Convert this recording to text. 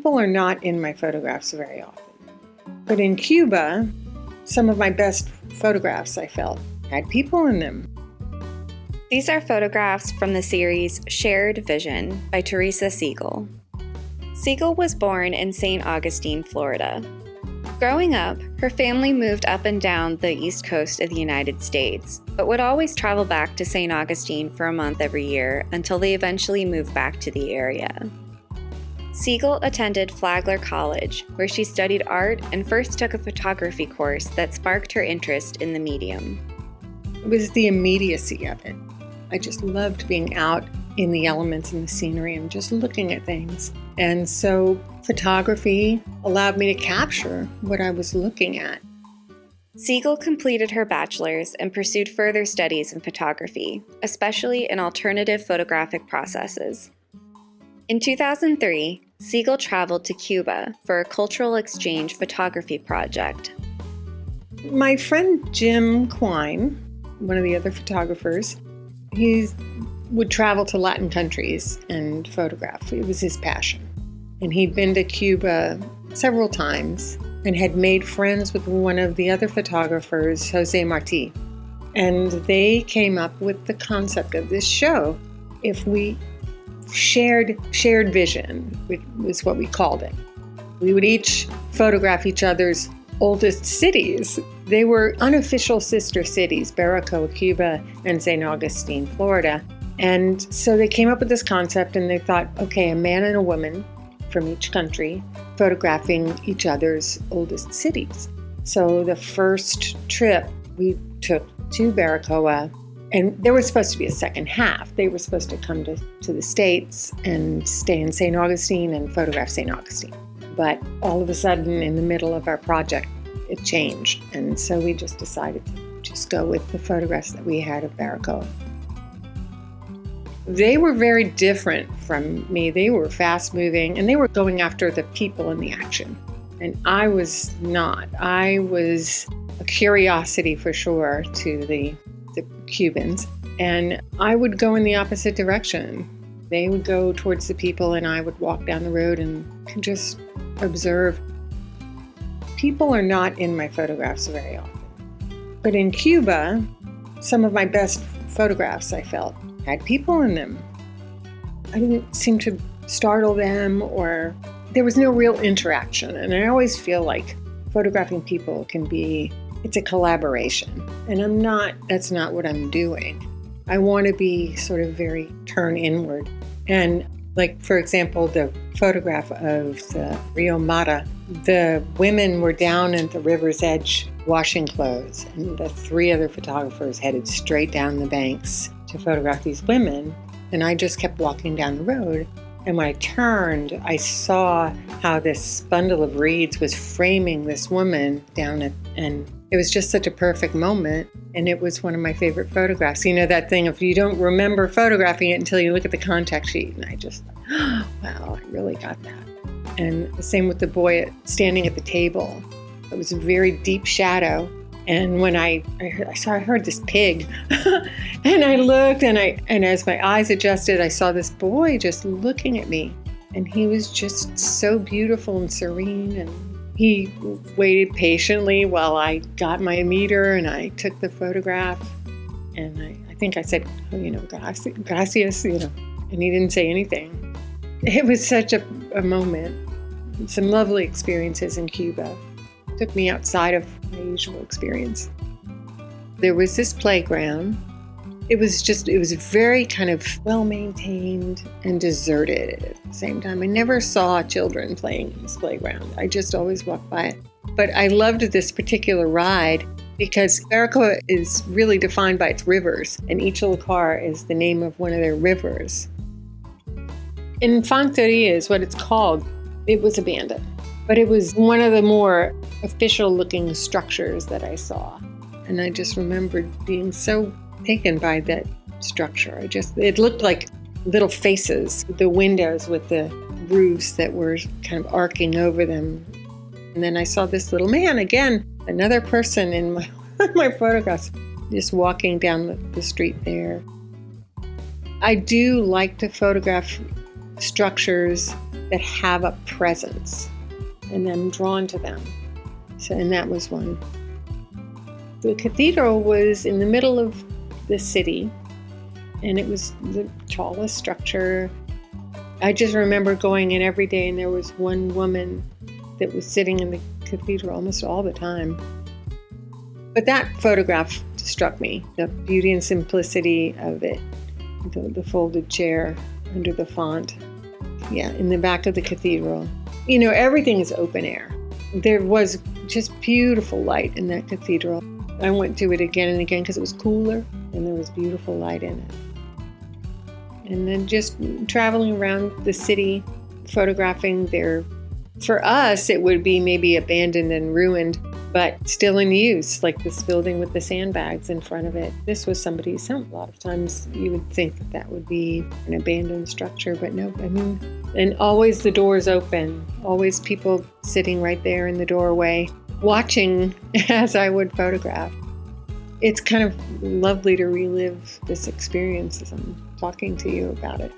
People are not in my photographs very often. But in Cuba, some of my best photographs, I felt, had people in them. These are photographs from the series Shared Vision by Theresa Segal. Segal was born in St. Augustine, Florida. Growing up, her family moved up and down the East Coast of the United States, but would always travel back to St. Augustine for a month every year until they eventually moved back to the area. Segal attended Flagler College, where she studied art and first took a photography course that sparked her interest in the medium. It was the immediacy of it. I just loved being out in the elements and the scenery and just looking at things. And so photography allowed me to capture what I was looking at. Segal completed her bachelor's and pursued further studies in photography, especially in alternative photographic processes. In 2003, Segal traveled to Cuba for a cultural exchange photography project. My friend Jim Quine, one of the other photographers, he would travel to Latin countries and photograph. It was his passion. And he'd been to Cuba several times and had made friends with one of the other photographers, José Martí. And they came up with the concept of this show. If we shared vision, which was what we called it. We would each photograph each other's oldest cities. They were unofficial sister cities, Baracoa, Cuba, and St. Augustine, Florida. And so they came up with this concept and they thought, okay, a man and a woman from each country photographing each other's oldest cities. So the first trip we took to Baracoa, and there was supposed to be a second half. They were supposed to come to the States and stay in St. Augustine and photograph St. Augustine. But all of a sudden, in the middle of our project, it changed. And so we just decided to just go with the photographs that we had of Baracoa. They were very different from me. They were fast-moving, and they were going after the people in the action. And I was not. I was a curiosity for sure to the Cubans, and I would go in the opposite direction. They would go towards the people, and I would walk down the road and just observe. People are not in my photographs very often. But in Cuba, some of my best photographs, I felt, had people in them. I didn't seem to startle them, or there was no real interaction. And I always feel like photographing people it's a collaboration. And that's not what I'm doing. I want to be sort of very turn inward. And like, for example, the photograph of the Rio Mata, the women were down at the river's edge washing clothes, and the three other photographers headed straight down the banks to photograph these women. And I just kept walking down the road. And when I turned, I saw how this bundle of reeds was framing this woman and it was just such a perfect moment. And it was one of my favorite photographs. You know that thing, if you don't remember photographing it until you look at the contact sheet. And I just thought, oh, wow, I really got that. And the same with the boy standing at the table. It was a very deep shadow. And when I heard this pig, and I looked, and as my eyes adjusted, I saw this boy just looking at me, and he was just so beautiful and serene, and he waited patiently while I got my meter and I took the photograph, and I think I said, gracias, and he didn't say anything. It was such a moment. Some lovely experiences in Cuba. Took me outside of my usual experience. There was this playground. It was very kind of well-maintained and deserted at the same time. I never saw children playing in this playground. I just always walked by it. But I loved this particular ride because Baracoa is really defined by its rivers, and each little car is the name of one of their rivers. Infanteria is what it's called. It was abandoned. But it was one of the more official-looking structures that I saw. And I just remembered being so taken by that structure. It looked like little faces, the windows with the roofs that were kind of arcing over them. And then I saw this little man, again, another person in my photographs, just walking down the street there. I do like to photograph structures that have a presence, and I'm drawn to them. So, and that was one. The cathedral was in the middle of the city, and it was the tallest structure. I just remember going in every day, and there was one woman that was sitting in the cathedral almost all the time. But that photograph struck me, the beauty and simplicity of it, the folded chair under the font. Yeah, in the back of the cathedral. You know, everything is open air. There was just beautiful light in that cathedral. I went to it again and again because it was cooler and there was beautiful light in it. And then just traveling around the city, photographing there. For us, it would be maybe abandoned and ruined, but still in use, like this building with the sandbags in front of it. This was somebody's home. A lot of times you would think that that would be an abandoned structure, but no, I mean, and always the doors open, always people sitting right there in the doorway, watching as I would photograph. It's kind of lovely to relive this experience as I'm talking to you about it.